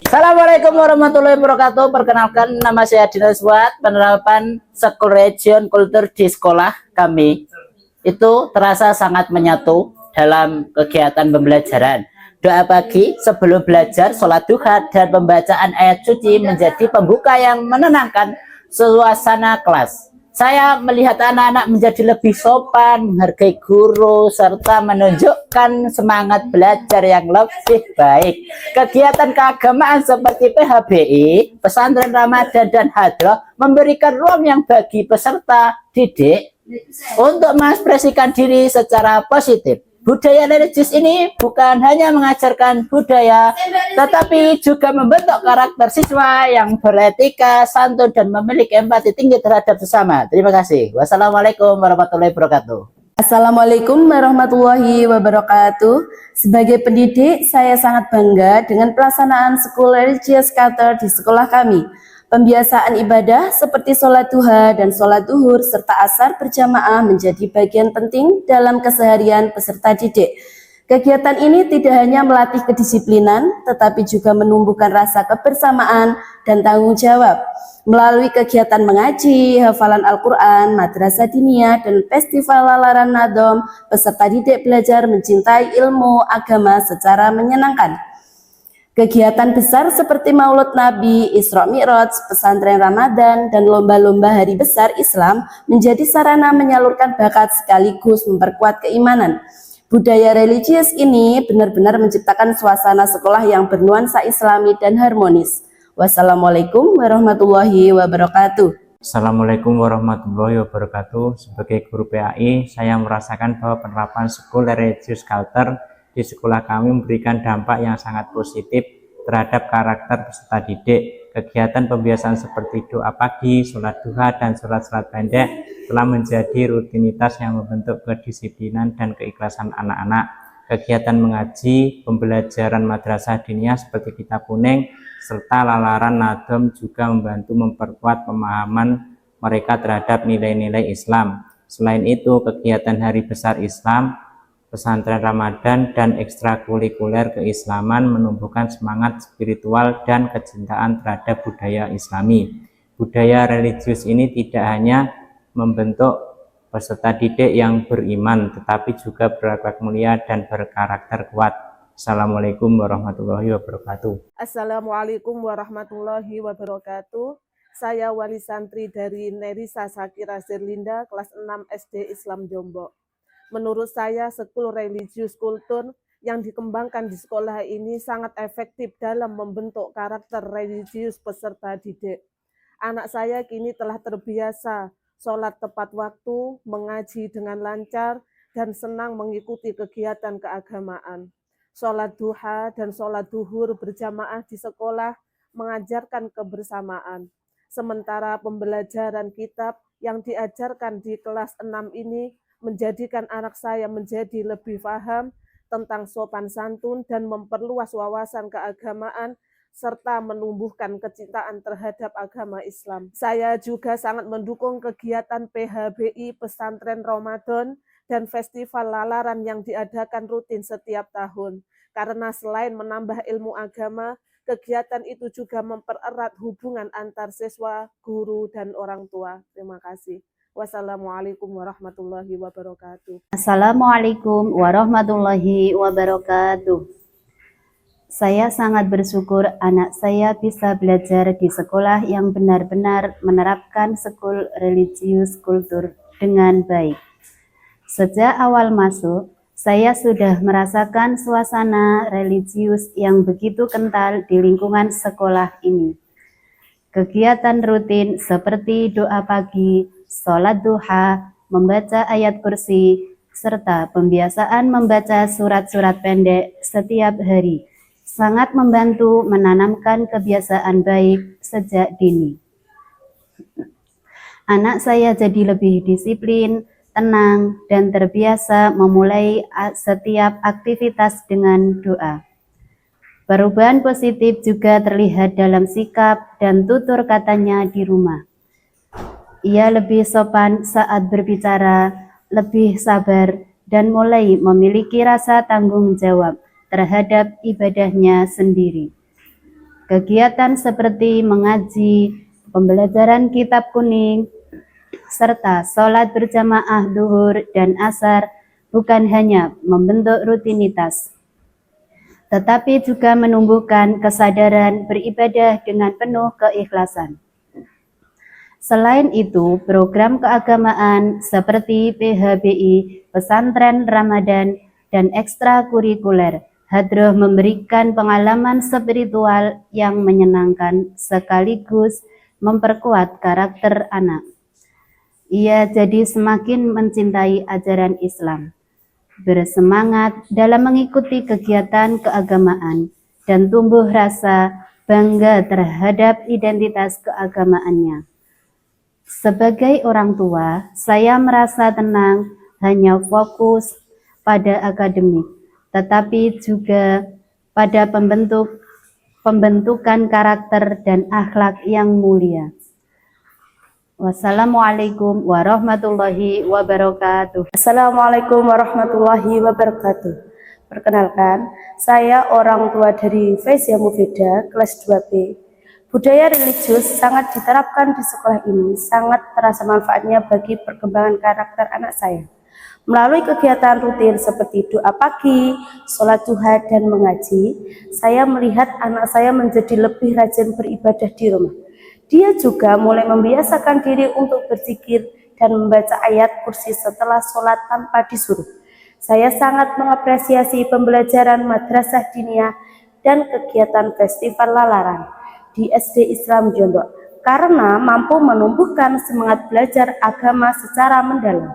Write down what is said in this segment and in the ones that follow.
Assalamualaikum warahmatullahi wabarakatuh. Perkenalkan, nama saya Dinas Buat. Penerapan School Region Kultur di sekolah kami itu terasa sangat menyatu dalam kegiatan pembelajaran. Doa pagi sebelum belajar, sholat duha, dan pembacaan ayat suci menjadi pembuka yang menenangkan suasana kelas. Saya melihat anak-anak menjadi lebih sopan, menghargai guru, serta menunjukkan semangat belajar yang lebih baik. Kegiatan keagamaan seperti PHBI, pesantren Ramadan, dan hadroh memberikan ruang yang bagi peserta didik untuk mengekspresikan diri secara positif. Budaya religius ini bukan hanya mengajarkan budaya, tetapi juga membentuk karakter siswa yang beretika, santun, dan memiliki empati tinggi terhadap sesama. Terima kasih. Wassalamualaikum warahmatullahi wabarakatuh. Assalamualaikum warahmatullahi wabarakatuh. Sebagai pendidik, saya sangat bangga dengan pelaksanaan School Religious Culture di sekolah kami. Pembiasaan ibadah seperti sholat duha dan sholat duhur serta asar berjamaah menjadi bagian penting dalam keseharian peserta didik. Kegiatan ini tidak hanya melatih kedisiplinan, tetapi juga menumbuhkan rasa kebersamaan dan tanggung jawab. Melalui kegiatan mengaji, hafalan Al-Quran, madrasah diniyah, dan festival lalaran nadom, peserta didik belajar mencintai ilmu agama secara menyenangkan. Kegiatan besar seperti Maulud Nabi, Isra Mi'raj, pesantren Ramadan, dan lomba-lomba hari besar Islam menjadi sarana menyalurkan bakat sekaligus memperkuat keimanan. Budaya religius ini benar-benar menciptakan suasana sekolah yang bernuansa islami dan harmonis. Wassalamualaikum warahmatullahi wabarakatuh. Assalamualaikum warahmatullahi wabarakatuh. Sebagai guru PAI, saya merasakan bahwa penerapan School Religious Culture di sekolah kami memberikan dampak yang sangat positif terhadap karakter peserta didik. Kegiatan pembiasaan seperti doa pagi, sholat duha, dan sholat-sholat pendek telah menjadi rutinitas yang membentuk kedisiplinan dan keikhlasan anak-anak. Kegiatan mengaji, pembelajaran madrasah diniyah seperti kitab kuning, serta lalaran nadom juga membantu memperkuat pemahaman mereka terhadap nilai-nilai Islam. Selain itu, kegiatan hari besar Islam, pesantren Ramadan, dan ekstrakurikuler keislaman menumbuhkan semangat spiritual dan kecintaan terhadap budaya Islami. Budaya religius ini tidak hanya membentuk peserta didik yang beriman, tetapi juga berakhlak mulia dan berkarakter kuat. Assalamualaikum warahmatullahi wabarakatuh. Assalamualaikum warahmatullahi wabarakatuh. Saya wali santri dari Nerisa Sakira Zerlinda, kelas 6 SD Islam Jombok. Menurut saya, School Religious Culture yang dikembangkan di sekolah ini sangat efektif dalam membentuk karakter religius peserta didik. Anak saya kini telah terbiasa sholat tepat waktu, mengaji dengan lancar, dan senang mengikuti kegiatan keagamaan. Sholat duha dan sholat duhur berjamaah di sekolah mengajarkan kebersamaan. Sementara pembelajaran kitab yang diajarkan di kelas 6 ini menjadikan anak saya menjadi lebih paham tentang sopan santun dan memperluas wawasan keagamaan serta menumbuhkan kecintaan terhadap agama Islam. Saya juga sangat mendukung kegiatan PHBI Pesantren Ramadan dan festival lalaran yang diadakan rutin setiap tahun. Karena selain menambah ilmu agama, kegiatan itu juga mempererat hubungan antar siswa, guru, dan orang tua. Terima kasih. Wassalamualaikum warahmatullahi wabarakatuh. Assalamualaikum warahmatullahi wabarakatuh. Saya sangat bersyukur anak saya bisa belajar di sekolah yang benar-benar menerapkan School Religious Culture dengan baik. Sejak awal masuk, saya sudah merasakan suasana religius yang begitu kental di lingkungan sekolah ini. Kegiatan rutin seperti doa pagi, sholat duha, membaca ayat kursi, serta pembiasaan membaca surat-surat pendek setiap hari sangat membantu menanamkan kebiasaan baik sejak dini. Anak saya jadi lebih disiplin, tenang, dan terbiasa memulai setiap aktivitas dengan doa. Perubahan positif juga terlihat dalam sikap dan tutur katanya di rumah. Ia lebih sopan saat berbicara, lebih sabar, dan mulai memiliki rasa tanggung jawab terhadap ibadahnya sendiri. Kegiatan seperti mengaji, pembelajaran kitab kuning, serta sholat berjamaah duhur dan asar bukan hanya membentuk rutinitas, tetapi juga menumbuhkan kesadaran beribadah dengan penuh keikhlasan. Selain itu, program keagamaan seperti PHBI, pesantren Ramadan, dan ekstrakurikuler Hadroh memberikan pengalaman spiritual yang menyenangkan sekaligus memperkuat karakter anak. Ia jadi semakin mencintai ajaran Islam, bersemangat dalam mengikuti kegiatan keagamaan, dan tumbuh rasa bangga terhadap identitas keagamaannya. Sebagai orang tua, saya merasa tenang hanya fokus pada akademik, tetapi juga pada pembentukan karakter dan akhlak yang mulia. Wassalamualaikum warahmatullahi wabarakatuh. Assalamualaikum warahmatullahi wabarakatuh. Perkenalkan, saya orang tua dari Faizia Mufida, kelas 2B. Budaya religius sangat diterapkan di sekolah ini, sangat terasa manfaatnya bagi perkembangan karakter anak saya. Melalui kegiatan rutin seperti doa pagi, sholat duha, dan mengaji, saya melihat anak saya menjadi lebih rajin beribadah di rumah. Dia juga mulai membiasakan diri untuk berzikir dan membaca ayat kursi setelah sholat tanpa disuruh. Saya sangat mengapresiasi pembelajaran madrasah diniyah dan kegiatan festival lalaran di SD Islam Jombok karena mampu menumbuhkan semangat belajar agama secara mendalam.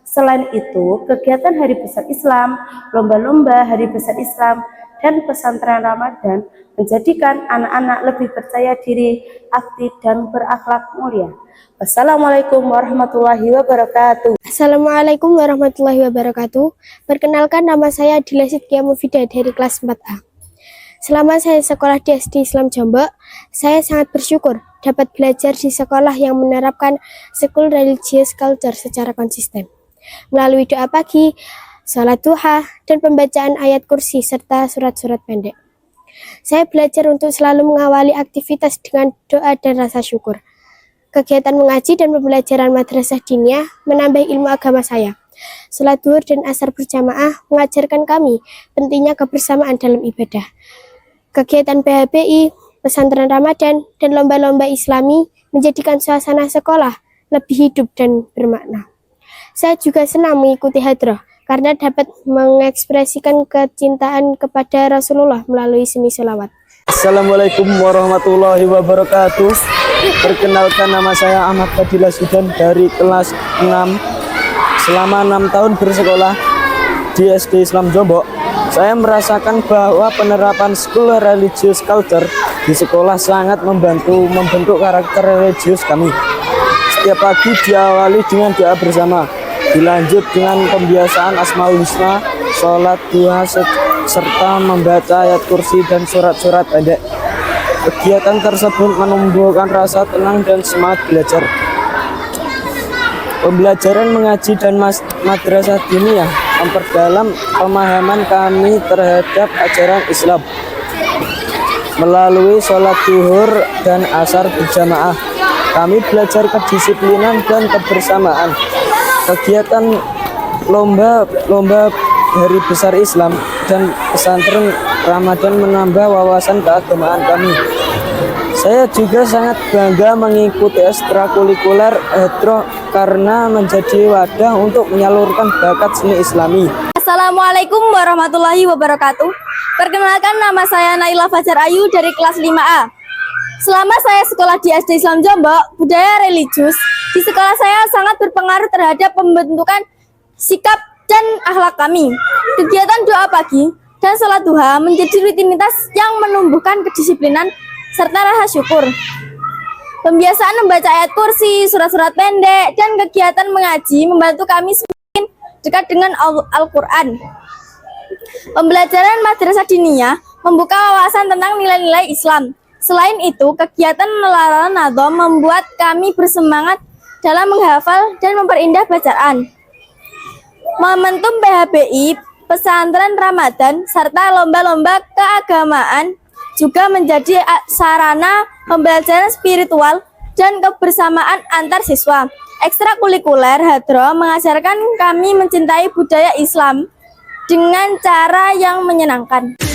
Selain itu, kegiatan Hari Besar Islam, lomba-lomba Hari Besar Islam, dan pesantren Ramadan menjadikan anak-anak lebih percaya diri, aktif, dan berakhlak mulia. Wassalamualaikum warahmatullahi wabarakatuh. Assalamualaikum warahmatullahi wabarakatuh. Perkenalkan, nama saya Adila Sidkia Mufidah dari kelas 4A. Selama saya sekolah di SD Islam Jombok, saya sangat bersyukur dapat belajar di sekolah yang menerapkan School Religious Culture secara konsisten. Melalui doa pagi, sholat duha, dan pembacaan ayat kursi serta surat-surat pendek. Saya belajar untuk selalu mengawali aktivitas dengan doa dan rasa syukur. Kegiatan mengaji dan pembelajaran madrasah diniyah menambah ilmu agama saya. Sholat duhur dan asar berjamaah mengajarkan kami pentingnya kebersamaan dalam ibadah. Kegiatan PHBI, pesantren Ramadan, dan lomba-lomba Islami menjadikan suasana sekolah lebih hidup dan bermakna. Saya juga senang mengikuti hadroh karena dapat mengekspresikan kecintaan kepada Rasulullah melalui seni selawat. Assalamualaikum warahmatullahi wabarakatuh. Perkenalkan, nama saya Ahmad Fadilah Sudan dari kelas 6. Selama 6 tahun bersekolah di SD Islam Jombok, saya merasakan bahwa penerapan School Religious Culture di sekolah sangat membentuk karakter religius kami. Setiap pagi diawali dengan doa bersama, dilanjut dengan pembiasaan Asmaul Husna, sholat duha, serta membaca ayat kursi dan surat-surat pendek. Kegiatan tersebut menumbuhkan rasa tenang dan semangat belajar. Pembelajaran mengaji dan madrasah diniyah memperdalam pemahaman kami terhadap ajaran Islam. Melalui sholat duhur dan asar berjamaah, kami belajar kedisiplinan dan kebersamaan. Kegiatan lomba Hari Besar Islam dan pesantren Ramadan menambah wawasan keagamaan kami. Saya juga sangat bangga mengikuti ekstrakurikuler hadroh karena menjadi wadah untuk menyalurkan bakat seni Islami. Assalamualaikum warahmatullahi wabarakatuh. Perkenalkan, nama saya Naila Fajar Ayu dari kelas 5A. Selama saya sekolah di SD Islam Jombok, budaya religius di sekolah saya sangat berpengaruh terhadap pembentukan sikap dan akhlak kami. Kegiatan doa pagi dan sholat duha menjadi rutinitas yang menumbuhkan kedisiplinan serta rasa syukur. Pembiasaan membaca ayat kursi, surat-surat pendek, dan kegiatan mengaji membantu kami semakin dekat dengan Al-Quran. Pembelajaran madrasah diniyah membuka wawasan tentang nilai-nilai Islam. Selain itu, kegiatan lalaran nadhom membuat kami bersemangat dalam menghafal dan memperindah bacaan. Momentum PHBI, pesantren Ramadan, serta lomba-lomba keagamaan juga menjadi sarana pembelajaran spiritual dan kebersamaan antar siswa. Ekstrakurikuler Hadroh mengajarkan kami mencintai budaya Islam dengan cara yang menyenangkan.